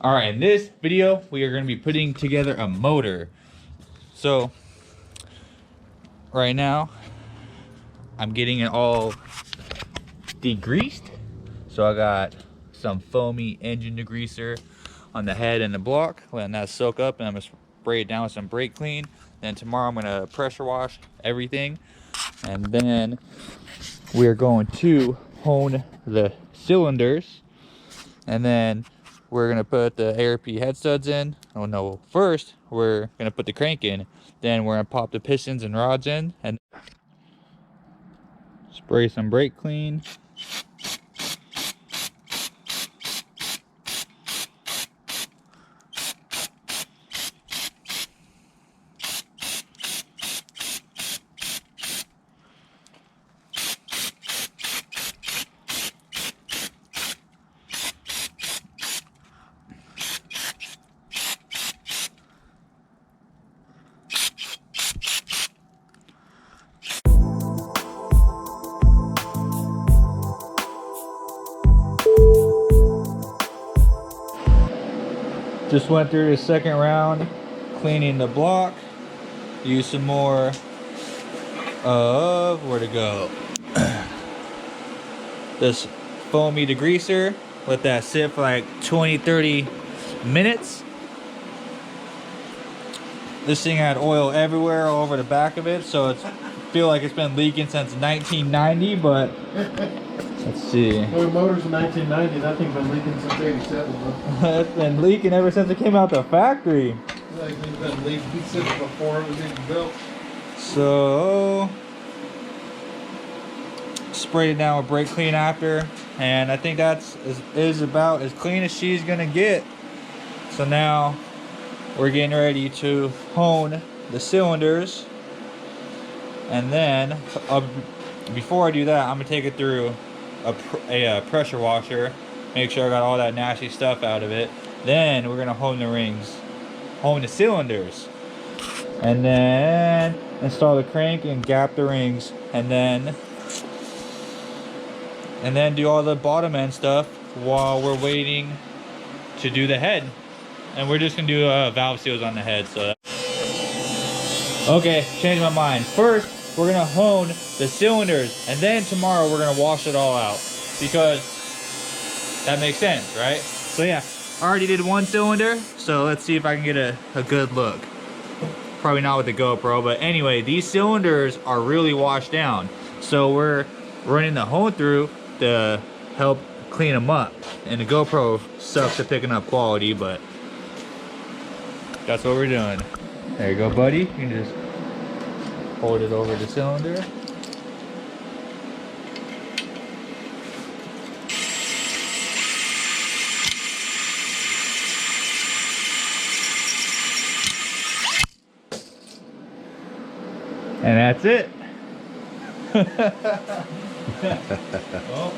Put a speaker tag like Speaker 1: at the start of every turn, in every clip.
Speaker 1: All right, in this video, we are going to be putting together a motor. So, right now, I'm getting it all degreased. So I got some foamy engine degreaser on the head and the block, letting that soak up, and I'm gonna spray it down with some brake clean. Then tomorrow I'm gonna pressure wash everything, and then we are going to hone the cylinders, and then we're gonna put the ARP head studs in. Oh no, first we're gonna put the crank in, then we're gonna pop the pistons and rods in and spray some brake clean. Just went through the second round cleaning the block. Use some more of, where to go, this foamy degreaser. Let that sit for like 20-30 minutes. This thing had oil everywhere, all over the back of it, so it's feel like it's been leaking since 1990, but let's see.
Speaker 2: Well, the motor's in 1990, that thing's been leaking since 87, huh?
Speaker 1: It's been leaking ever since it came out the factory.
Speaker 2: Like it's been leaking since before it was even built.
Speaker 1: So, sprayed it down with brake clean after, and I think that's is about as clean as she's gonna get. So now we're getting ready to hone the cylinders, and then before I do that, I'm gonna take it through a pressure washer, make sure I got all that nasty stuff out of it. Then we're gonna hone the rings, hone the cylinders, and then install the crank and gap the rings, and then do all the bottom end stuff while we're waiting to do the head. And we're just gonna do valve seals on the head. So okay, changed my mind. First we're gonna hone the cylinders, and then tomorrow we're gonna wash it all out, because that makes sense, right? So yeah, I already did one cylinder, so let's see if I can get a good look. Probably not with the GoPro, but anyway, these cylinders are really washed down, so we're running the hone through to help clean them up. And the GoPro sucks at picking up quality, but that's what we're doing. There you go, buddy. You can just hold it over the cylinder. And that's it. Oh,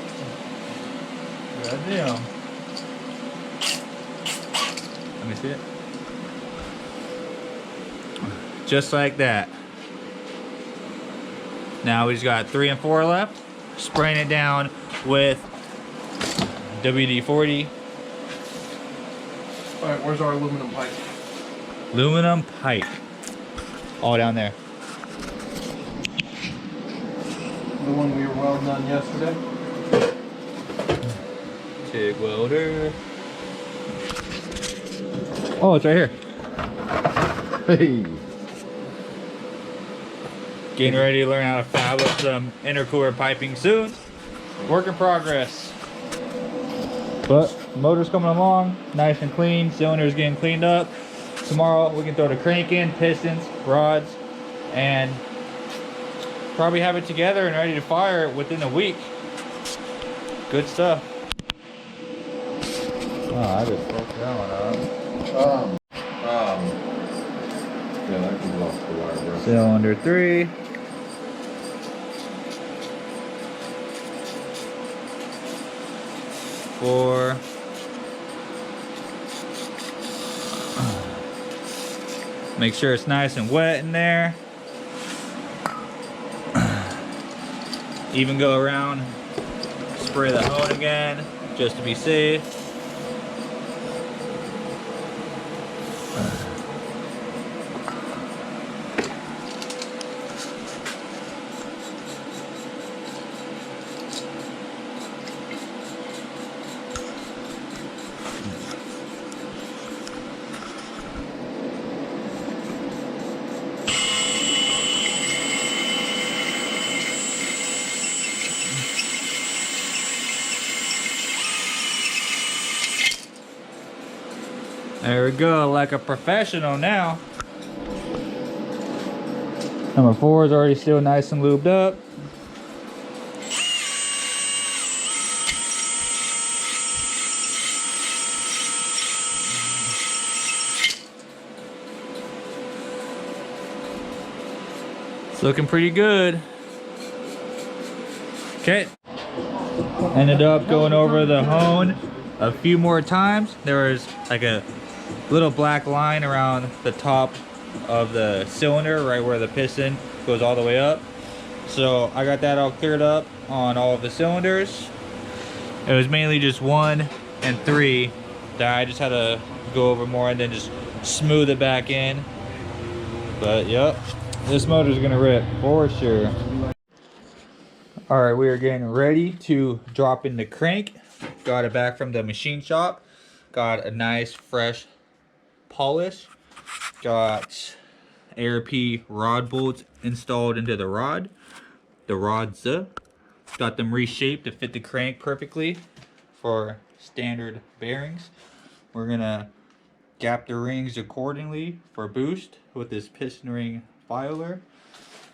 Speaker 1: good deal. Let me see it. Just like that. Now we just got 3 and 4 left. Spraying it down with WD-40.
Speaker 2: All right, where's our aluminum pipe?
Speaker 1: Aluminum pipe. All down there.
Speaker 2: The one we were welding on yesterday.
Speaker 1: TIG welder. Oh, it's right here.
Speaker 2: Hey.
Speaker 1: Getting ready to learn how to fab up some intercooler piping soon. Work in progress. But motor's coming along, nice and clean. Cylinder's getting cleaned up. Tomorrow we can throw the crank in, pistons, rods, and probably have it together and ready to fire within a week. Good stuff. Oh, I just fucked that one up.
Speaker 2: Yeah, that comes off the wire, bro.
Speaker 1: Cylinder 3. Four. Make sure it's nice and wet in there. Even go around, spray the hone again, just to be safe. There we go, like a professional now. Number 4 is already still nice and lubed up. It's looking pretty good. Okay. Ended up going over the hone a few more times. There was like a little black line around the top of the cylinder, right where the piston goes all the way up. So I got that all cleared up on all of the cylinders. It was mainly just 1 and 3 that I just had to go over more and then just smooth it back in. But yep, this motor's gonna rip for sure. All right, we are getting ready to drop in the crank. Got it back from the machine shop. Got a nice fresh polish. Got ARP rod bolts installed into the rods. Got them reshaped to fit the crank perfectly for standard bearings. We're gonna gap the rings accordingly for boost with this piston ring filer.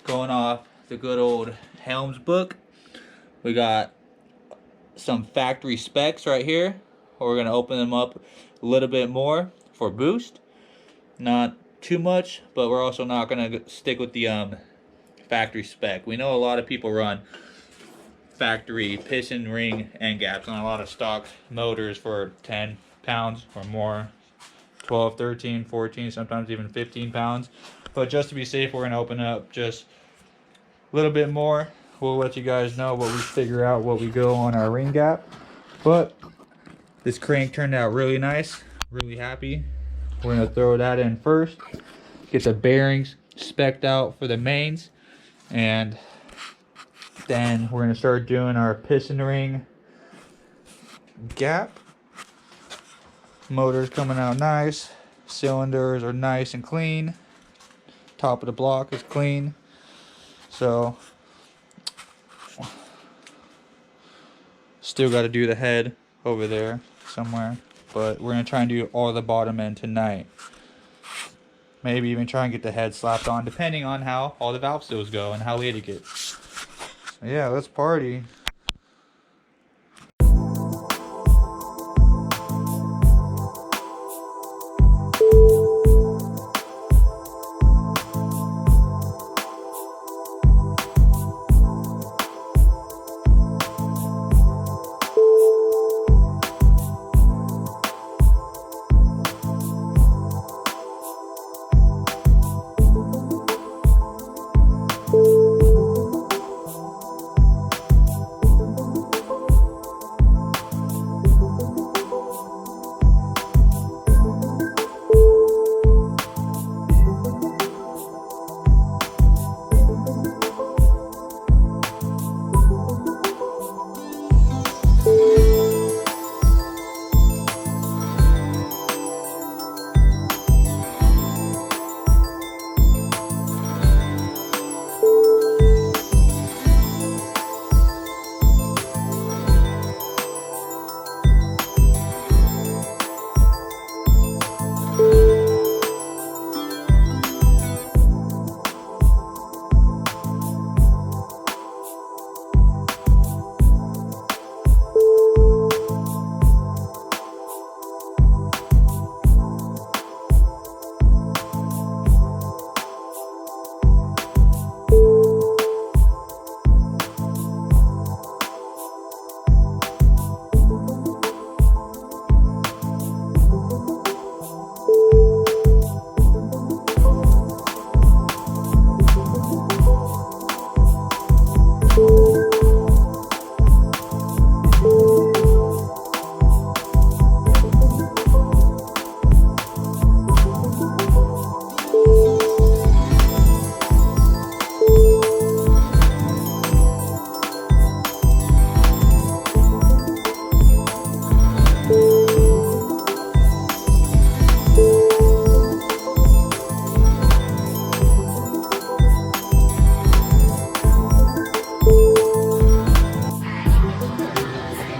Speaker 1: Going off the good old Helms book. We got some factory specs right here. We're gonna open them up a little bit more for boost. Not too much, but we're also not gonna stick with the factory spec. We know a lot of people run factory piston ring end gaps on a lot of stock motors for 10 pounds or more, 12, 13, 14, sometimes even 15 pounds. But just to be safe, we're gonna open up just a little bit more. We'll let you guys know what we figure out, what we go on our ring gap. But this crank turned out really nice, really happy. We're gonna throw that in first, get the bearings spec'd out for the mains, and then we're gonna start doing our piston ring gap. Motor's coming out nice, cylinders are nice and clean, top of the block is clean. So still got to do the head over there somewhere, but we're gonna try and do all the bottom end tonight. Maybe even try and get the head slapped on, depending on how all the valve seals go and how late it gets. So yeah, let's party.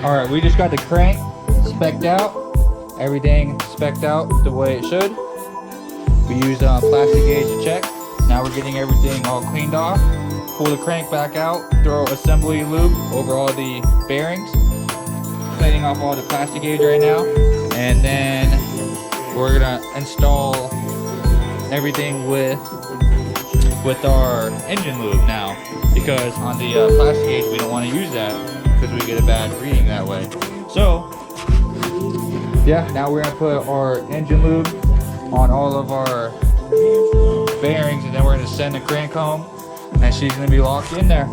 Speaker 1: Alright, we just got the crank spec'd out. everything specced out the way it should. We used plastic gauge to check. Now we're getting everything all cleaned off. Pull the crank back out, throw assembly lube over all the bearings. Cleaning off all the plastic gauge right now. And then we're gonna install everything with our engine lube now. Because on the plastic gauge, we don't want to use that because we get a bad reading that way. So, yeah, now we're gonna put our engine lube on all of our bearings, and then we're gonna send the crank home, and she's gonna be locked in there.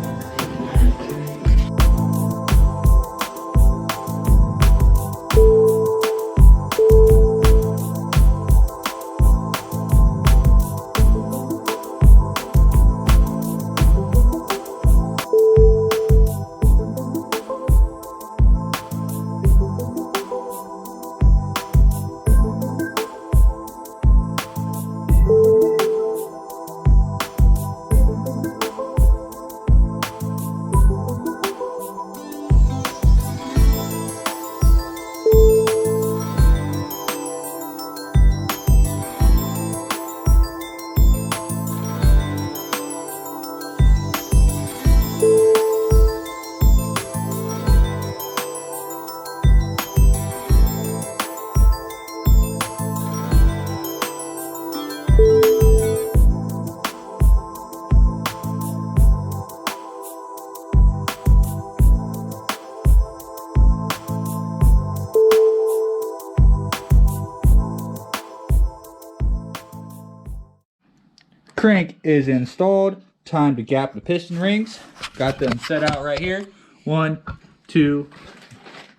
Speaker 1: Crank is installed. Time to gap the piston rings. Got them set out right here. 1, 2,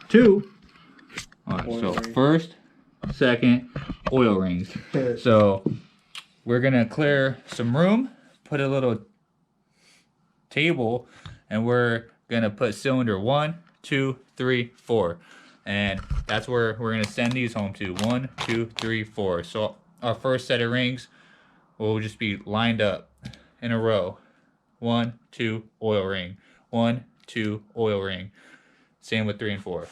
Speaker 1: 2. All right, so first, second, oil rings. So we're gonna clear some room, put a little table, and we're gonna put cylinder 1, 2, 3, 4. And that's where we're gonna send these home to. 1, 2, 3, 4. So our first set of rings will just be lined up in a row. 1, 2, oil ring. 1, 2, oil ring. Same with 3 and 4.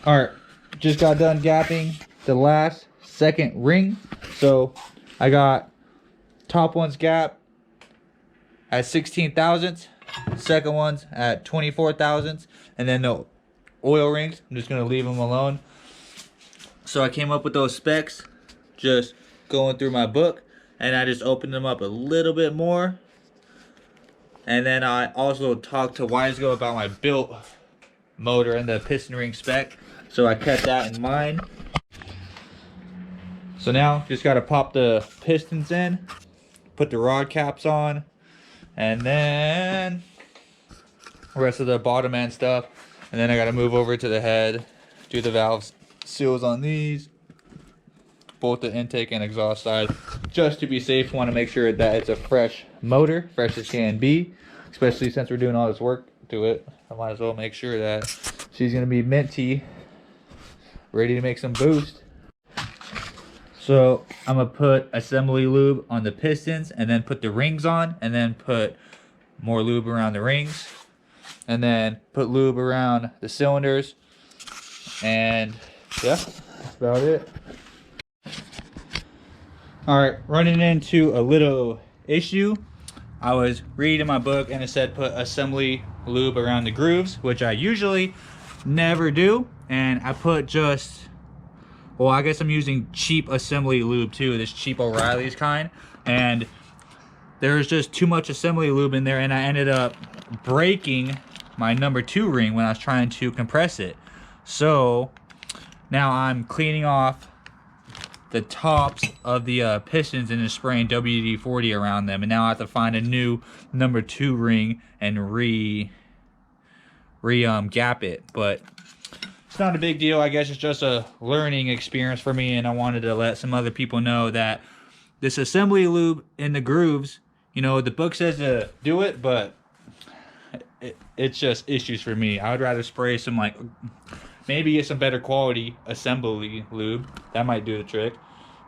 Speaker 1: All right, just got done gapping the last second ring. So I got top one's gap at 16 thousandths, second one's at 24 thousandths, and then the oil rings, I'm just gonna leave them alone. So I came up with those specs, just going through my book, and I just opened them up a little bit more. And then I also talked to Wiseco about my built motor and the piston ring spec, so I kept that in mind. So now just got to pop the pistons in, put the rod caps on, and then the rest of the bottom end stuff. And then I got to move over to the head, do the valve seals on these, both the intake and exhaust side, just to be safe. Want to make sure that it's a fresh motor, fresh as can be, especially since we're doing all this work to it. I might as well make sure that she's going to be minty, ready to make some boost. So I'm gonna put assembly lube on the pistons, and then put the rings on, and then put more lube around the rings, and then put lube around the cylinders, and yeah, that's about it. All right, running into a little issue. I was reading my book and it said put assembly lube around the grooves, which I usually never do, and I put just, well, I guess I'm using cheap assembly lube too, this cheap O'Reilly's kind, and there's just too much assembly lube in there, and I ended up breaking my number 2 ring when I was trying to compress it. So now I'm cleaning off the tops of the pistons and just spraying WD-40 around them, and now I have to find a new number 2 ring and gap it. But it's not a big deal. I guess it's just a learning experience for me, and I wanted to let some other people know that this assembly lube in the grooves, you know, the book says to do it, but it's just issues for me. I would rather spray some, like, maybe get some better quality assembly lube. That might do the trick.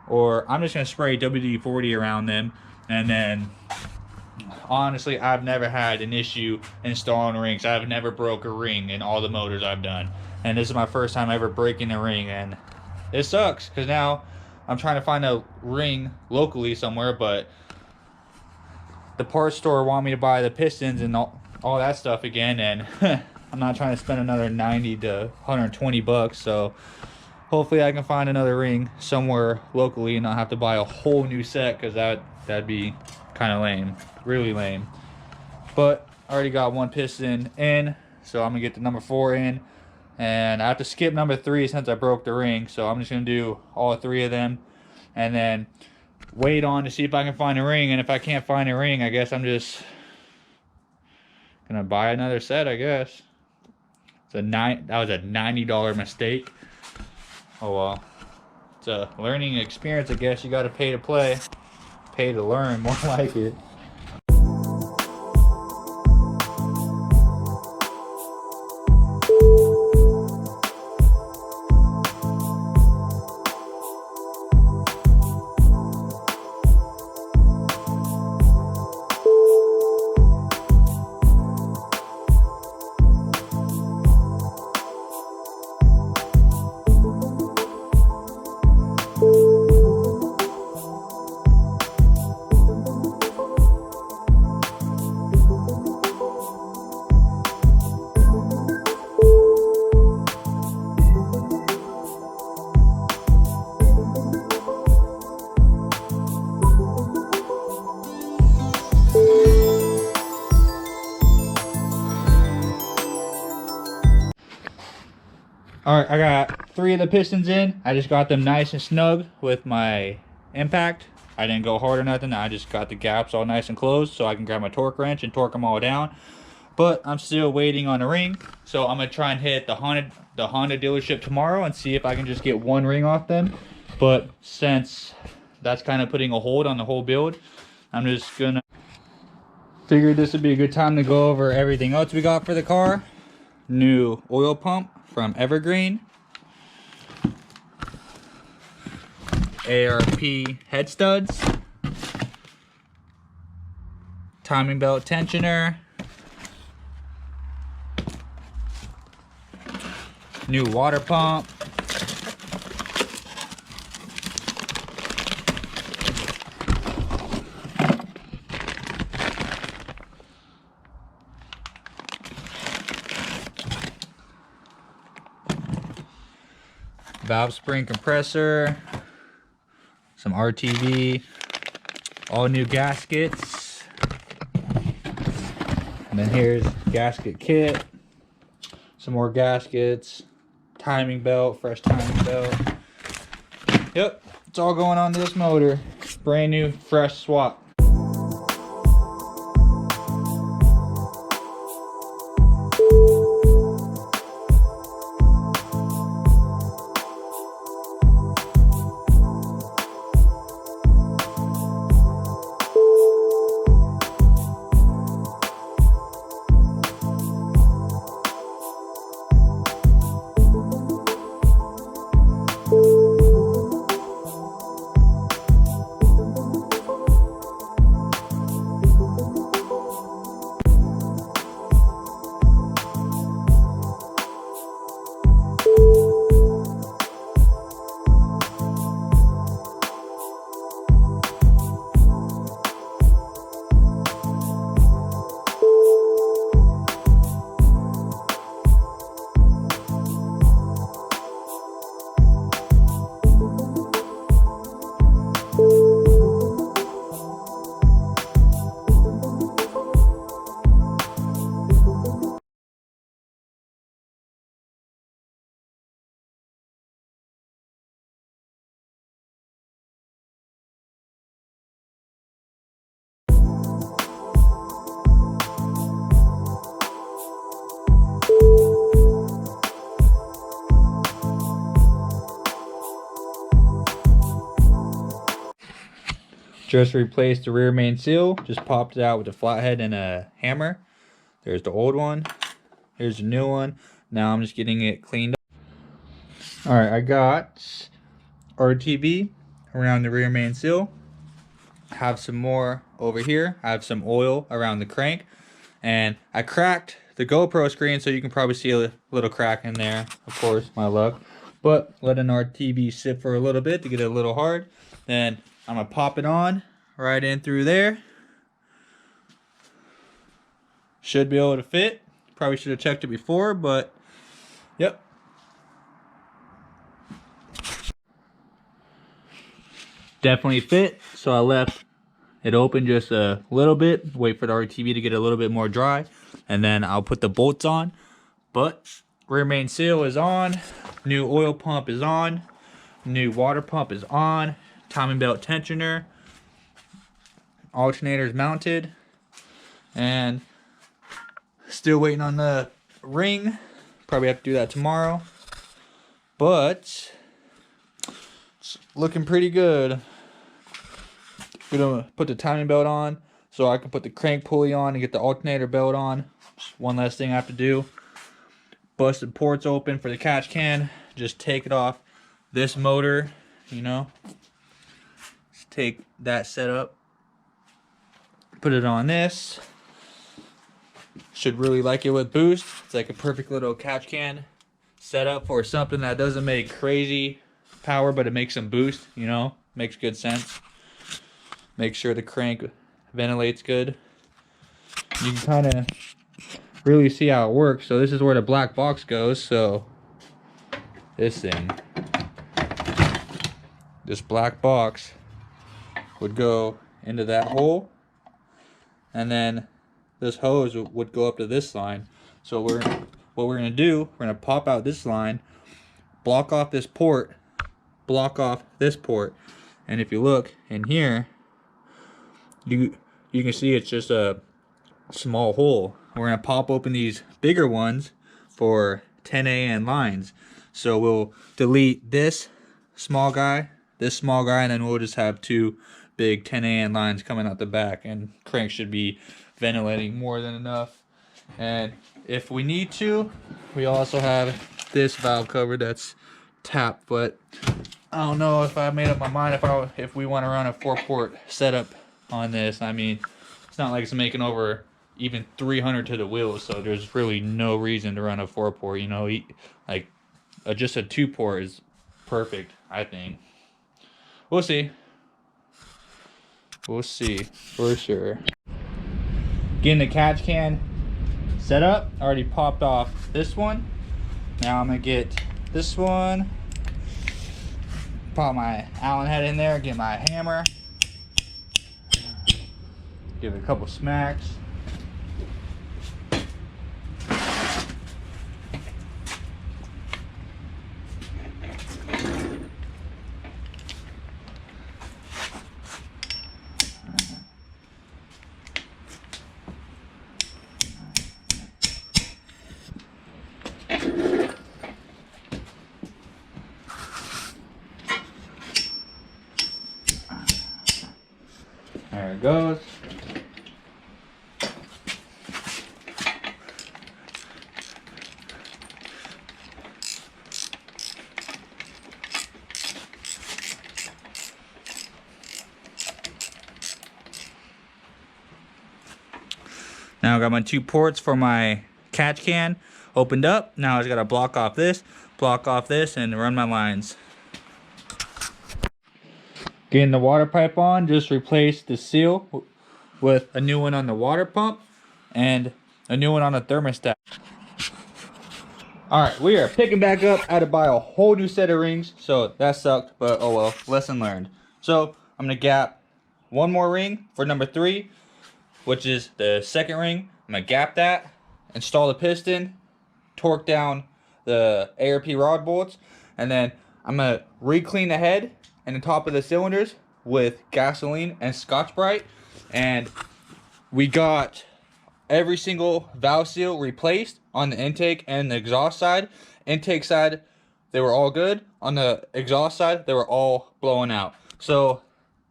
Speaker 1: Or I'm just going to spray WD-40 around them, and then honestly, I've never had an issue installing rings. I've never broke a ring in all the motors I've done. And this is my first time ever breaking a ring, and it sucks because now I'm trying to find a ring locally somewhere, but the parts store want me to buy the pistons and all that stuff again, and I'm not trying to spend another 90 to 120 bucks. So hopefully I can find another ring somewhere locally and not have to buy a whole new set, because that'd be kind of lame, really lame. But I already got one piston in, so I'm gonna get the number 4 in, and I have to skip number 3 since I broke the ring. So I'm just gonna do all 3 of them and then wait on to see if I can find a ring. And if I can't find a ring, I guess I'm just gonna buy another set, I guess. That was a $90 mistake. Oh well, it's a learning experience, I guess. You gotta pay to play, pay to learn, more like it. Alright, I got 3 of the pistons in. I just got them nice and snug with my impact. I didn't go hard or nothing. I just got the gaps all nice and closed so I can grab my torque wrench and torque them all down. But I'm still waiting on a ring, so I'm gonna try and hit the Honda dealership tomorrow and see if I can just get 1 ring off them. But since that's kind of putting a hold on the whole build, I'm just gonna figure this would be a good time to go over everything else we got for the car. New oil pump from Evergreen, ARP head studs, timing belt tensioner, New water pump. Valve spring compressor. Some RTV. All new gaskets. And then here's gasket kit. Some more gaskets. Timing belt, fresh timing belt. Yep, it's all going on this motor. Brand new, fresh swap. Just replaced the rear main seal. Just popped it out with a flathead and a hammer. There's the old one. Here's the new one. Now I'm just getting it cleaned up. Alright, I got RTV around the rear main seal. I have some more over here. I have some oil around the crank. And I cracked the GoPro screen, so you can probably see a little crack in there. Of course, my luck. But let an RTV sit for a little bit to get it a little hard. Then I'm gonna pop it on right in through there. Should be able to fit. Probably should have checked it before, but yep. Definitely fit. So I left it open just a little bit. Wait for the RTV to get a little bit more dry, and then I'll put the bolts on. But rear main seal is on. New oil pump is on. New water pump is on. Timing belt tensioner, alternators mounted, and still waiting on the ring. Probably have to do that tomorrow, but it's looking pretty good. We're gonna put the timing belt on so I can put the crank pulley on and get the alternator belt on. Just one last thing I have to do. Busted ports open for the catch can. Just take it off this motor, you know. Take that setup, put it on this. Should really like it with boost. It's like a perfect little catch can setup for something that doesn't make crazy power, but it makes some boost, you know, makes good sense. Make sure the crank ventilates good. You can kind of really see how it works. So this is where the black box goes. So this thing, this black box would go into that hole, and then this hose would go up to this line. So what we're gonna do, we're gonna pop out this line, block off this port, block off this port, and if you look in here, you can see it's just a small hole. We're gonna pop open these bigger ones for 10AN lines. So we'll delete this small guy, and then we'll just have two big 10AN lines coming out the back, and crank should be ventilating more than enough. And if we need to, we also have this valve cover that's tapped, but I don't know if I made up my mind if we want to run a 4-port setup on this. I mean, it's not like it's making over even 300 to the wheels, so there's really no reason to run a 4-port, you know. Like just a 2-port is perfect, I think. We'll see. We'll see for sure. Getting the catch can set up. Already popped off this one. Now I'm gonna get this one. Pop my Allen head in there. Get my hammer. Give it a couple smacks. There it goes. Now I got my 2 ports for my catch can opened up. Now I just gotta block off this, and run my lines. Getting the water pipe on, just replaced the seal with a new one on the water pump and a new one on the thermostat. Alright, we are picking back up. I had to buy a whole new set of rings, so that sucked, but oh well, lesson learned. So I'm gonna gap one more ring for number 3, which is the second ring. I'm gonna gap that, install the piston, torque down the ARP rod bolts, and then I'm gonna re-clean the head and the top of the cylinders with gasoline and Scotch-Brite. And we got every single valve seal replaced on the intake and the exhaust side. Intake side, they were all good. On the exhaust side, they were all blowing out. So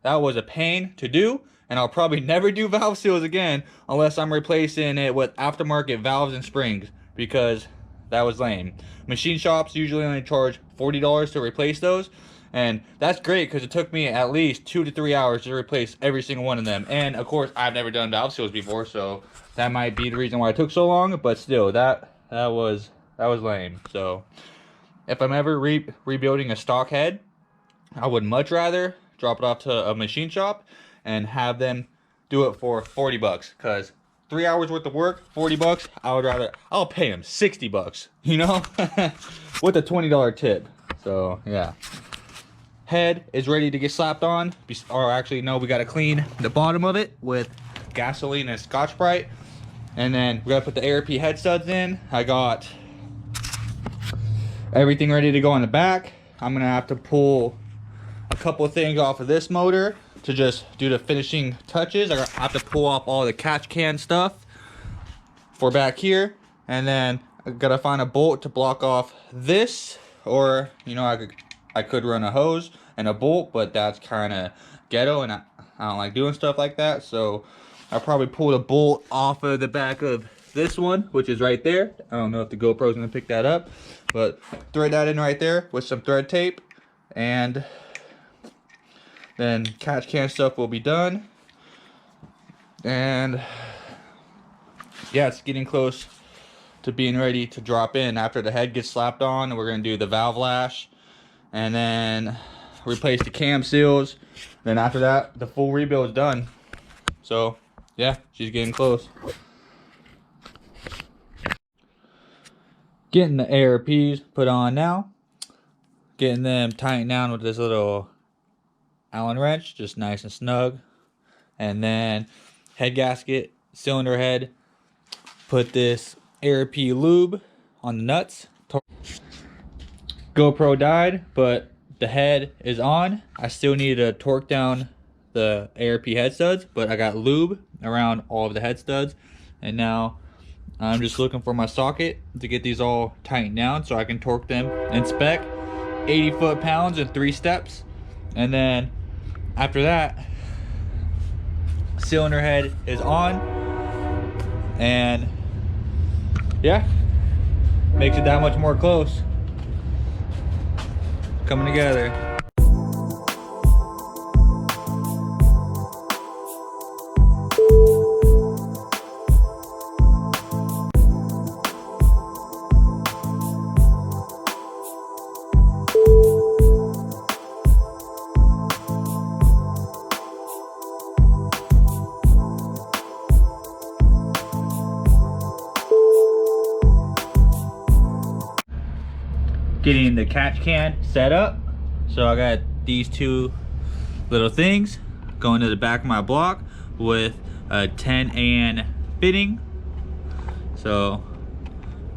Speaker 1: that was a pain to do, and I'll probably never do valve seals again unless I'm replacing it with aftermarket valves and springs, because that was lame. Machine shops usually only charge $40 to replace those, and that's great because it took me at least 2 to 3 hours to replace every single one of them. And of course, I've never done valve seals before, so that might be the reason why it took so long. But still, that was lame. So if I'm ever rebuilding a stock head, I would much rather drop it off to a machine shop and have them do it for 40 bucks, because 3 hours worth of work, 40 bucks, I'll pay them 60 bucks, you know, with a $20 tip. So yeah. Head is ready to get slapped on, or actually no, we got to clean the bottom of it with gasoline and Scotch-Brite, and then we got to put the ARP head studs in. I got everything ready to go on the back. I'm gonna have to pull a couple of things off of this motor to just do the finishing touches. I have to pull off all the catch can stuff for back here, and then I gotta find a bolt to block off this, or you know, I could run a hose and a bolt, but that's kind of ghetto, and I don't like doing stuff like that. So I'll probably pull the bolt off of the back of this one, which is right there. I don't know if the GoPro's gonna pick that up, but thread that in right there with some thread tape, and then catch can stuff will be done. And yeah, it's getting close to being ready to drop in. After the head gets slapped on, we're gonna do the valve lash, and then replace the cam seals. Then after that, the full rebuild is done. So yeah, she's getting close. Getting the ARPs put on now. Getting them tightened down with this little Allen wrench, just nice and snug. And then head gasket, cylinder head. Put this ARP lube on the nuts. GoPro died, but the head is on. I still need to torque down the ARP head studs, but I got lube around all of the head studs. And now I'm just looking for my socket to get these all tightened down so I can torque them in spec. 80 foot-pounds in 3 steps. And then after that, cylinder head is on. And yeah, makes it that much more close. Coming together. getting the catch can set up. So I got these two little things going to the back of my block with a 10AN fitting. So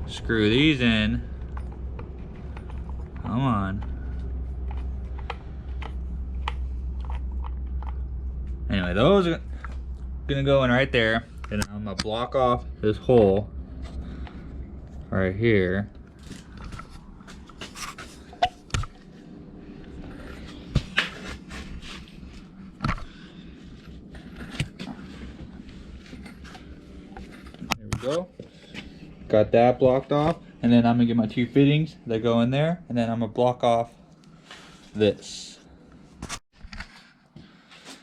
Speaker 1: screw these in. Come on. Anyway, those are gonna go in right there, and I'm gonna block off this hole right here. There we go. Got that blocked off, and then I'm gonna get my two fittings that go in there, and then I'm gonna block off this.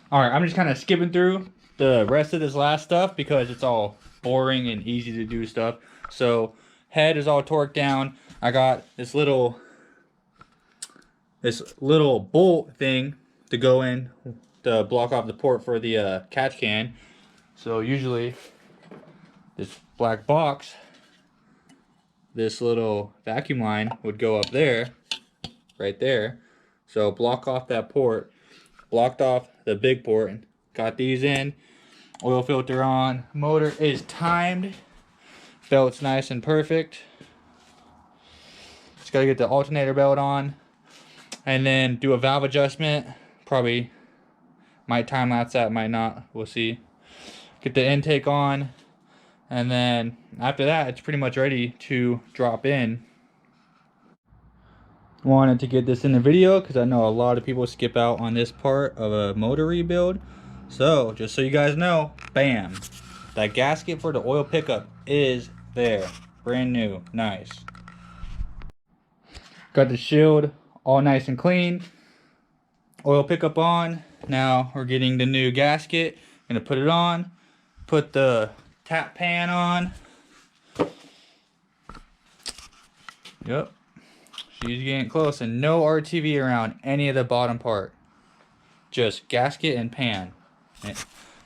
Speaker 1: All right, I'm just kind of skipping through the rest of this last stuff because it's all boring and easy to do stuff. So head is all torqued down. I got this little bolt thing to go in to block off the port for the catch can. So usually this black box, this little vacuum line would go up there, right there. So block off that port. Blocked off the big port and got these in. Oil filter on. Motor is timed. Belt's nice and perfect. Just gotta get the alternator belt on and then do a valve adjustment. Probably might time lapse that, might not. We'll see. Get the intake on, and then after that it's pretty much ready to drop in. Wanted to get this in the video because I know a lot of people skip out on this part of a motor rebuild. So just so you guys know, bam, that gasket for the oil pickup is there, brand new, nice. Got the shield all nice and clean. Oil pickup on. Now we're getting the new gasket. Gonna put it on, put the tap pan on. Yep. She's getting close, and no RTV around any of the bottom part. Just gasket and pan.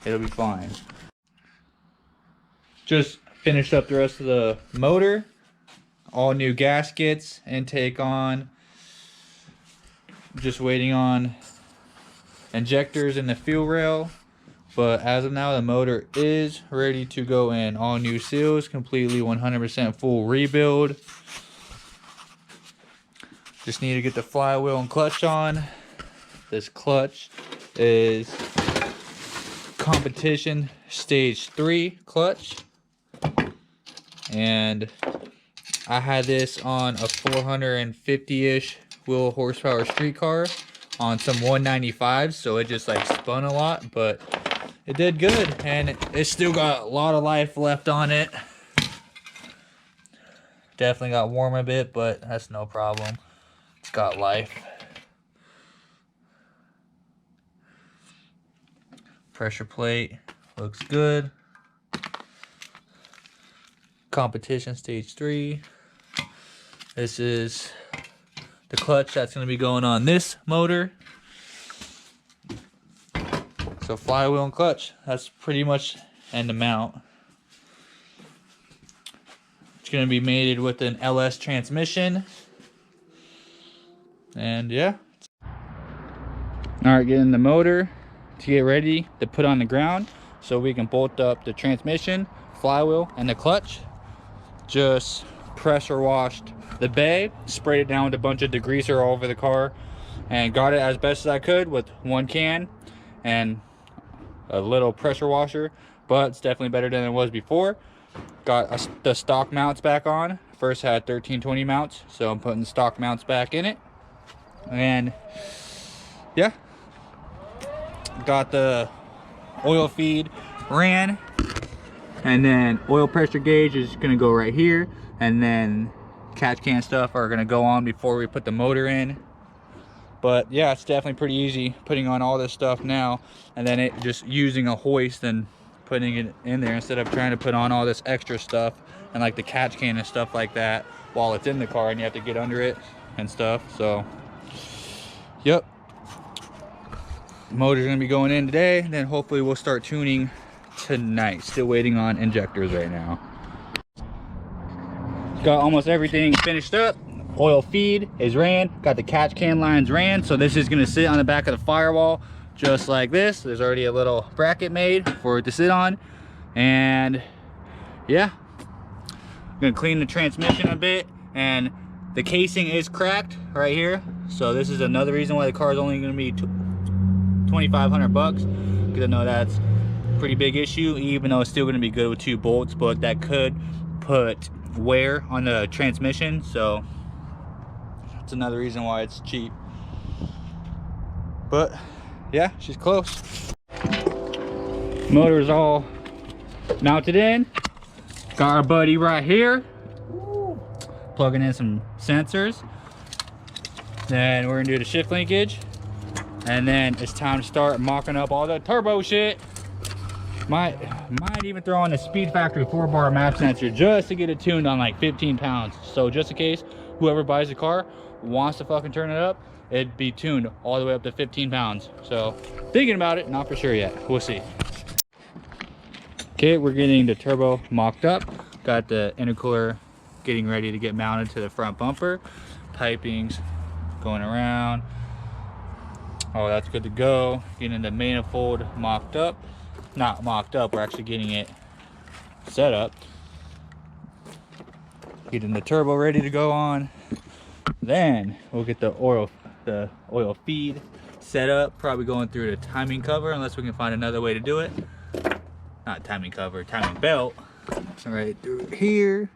Speaker 1: It'll be fine. Just finished up the rest of the motor. All new gaskets, intake on. Just waiting on injectors in the fuel rail. But as of now, the motor is ready to go in. All new seals, completely 100% full rebuild. Just need to get the flywheel and clutch on. This clutch is competition stage 3 clutch. And I had this on a 450-ish wheel horsepower street car on some 195s, so it just like spun a lot, but it did good, and it still got a lot of life left on it. Definitely got warm a bit, but that's no problem. It's got life. Pressure plate looks good. Competition stage 3. This is the clutch that's going to be going on this motor. So flywheel and clutch, that's pretty much, and the mount. It's going to be mated with an LS transmission. And yeah. Alright, getting the motor to get ready to put on the ground so we can bolt up the transmission, flywheel, and the clutch. Just pressure washed the bay, sprayed it down with a bunch of degreaser all over the car, and got it as best as I could with one can and a little pressure washer, but it's definitely better than it was before. Got the stock mounts back on. First had 1320 mounts, so I'm putting stock mounts back in it. And yeah, got the oil feed ran, and then oil pressure gauge is gonna go right here, and then catch can stuff are gonna go on before we put the motor in. But yeah, it's definitely pretty easy putting on all this stuff now, and then it just using a hoist and putting it in there instead of trying to put on all this extra stuff and like the catch can and stuff like that while it's in the car and you have to get under it and stuff. So yep, motor's gonna be going in today, and then hopefully we'll start tuning tonight. Still waiting on injectors right now. Got almost everything finished up. oil feed is ran, got the catch can lines ran, so this is gonna sit on the back of the firewall just like this. There's already a little bracket made for it to sit on. And yeah, I'm gonna clean the transmission a bit, and the casing is cracked right here, so this is another reason why the car is only gonna be 2,500 bucks, because I know that's a pretty big issue, even though it's still gonna be good with 2 bolts, but that could put wear on the transmission, so that's another reason why it's cheap. But yeah, she's close. Motor's all mounted in. Got our buddy right here. Plugging in some sensors. Then we're gonna do the shift linkage. And then it's time to start mocking up all the turbo shit. Might even throw on the Speed Factory 4-bar map sensor just to get it tuned on like 15 pounds. So just in case whoever buys the car wants to fucking turn it up, it'd be tuned all the way up to 15 pounds. So thinking about it, not for sure yet. We'll see. Okay, we're getting the turbo mocked up. Got the intercooler getting ready to get mounted to the front bumper. Piping's going around. Oh, that's good to go. Getting the manifold mocked up. Not mocked up, we're actually getting it set up. Getting the turbo ready to go on. Then we'll get the oil feed set up. Probably going through the timing cover unless we can find another way to do it. Not timing cover, timing belt. So right through here.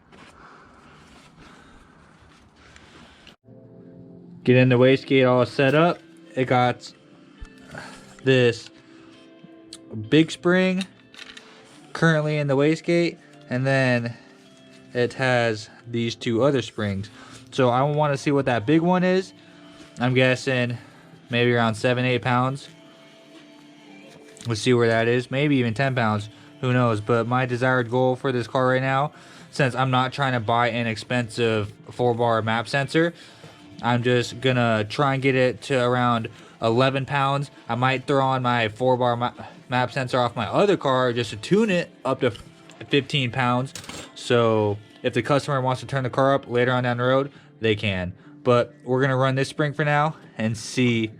Speaker 1: Getting the wastegate all set up. It got this big spring currently in the wastegate, and then it has these 2 other springs. So I want to see what that big one is. I'm guessing maybe around 7-8 pounds. We'll see where that is. Maybe even 10 pounds. Who knows? But my desired goal for this car right now, since I'm not trying to buy an expensive 4-bar map sensor, I'm just gonna try and get it to around 11 pounds. I might throw on my 4-bar map sensor off my other car just to tune it up to 15 pounds. So if the customer wants to turn the car up later on down the road, they can. But we're gonna run this spring for now and see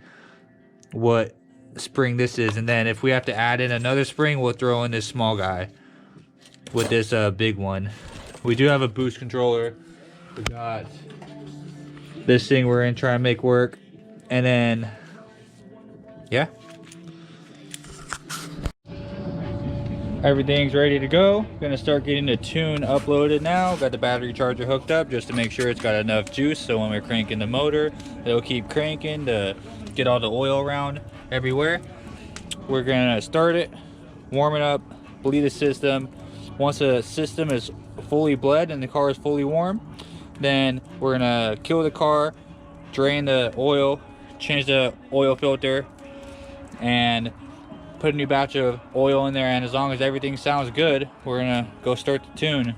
Speaker 1: what spring this is, and then if we have to add in another spring, we'll throw in this small guy with this big one. We do have a boost controller. We got this thing we're gonna try and make work, and then yeah, everything's ready to go. Gonna start getting the tune uploaded now. Got the battery charger hooked up just to make sure it's got enough juice, so when we're cranking the motor, it'll keep cranking to get all the oil around everywhere. We're gonna start it, warm it up, bleed the system. Once the system is fully bled and the car is fully warm, then we're gonna kill the car, drain the oil, change the oil filter, and put a new batch of oil in there. And as long as everything sounds good, we're gonna go start the tune.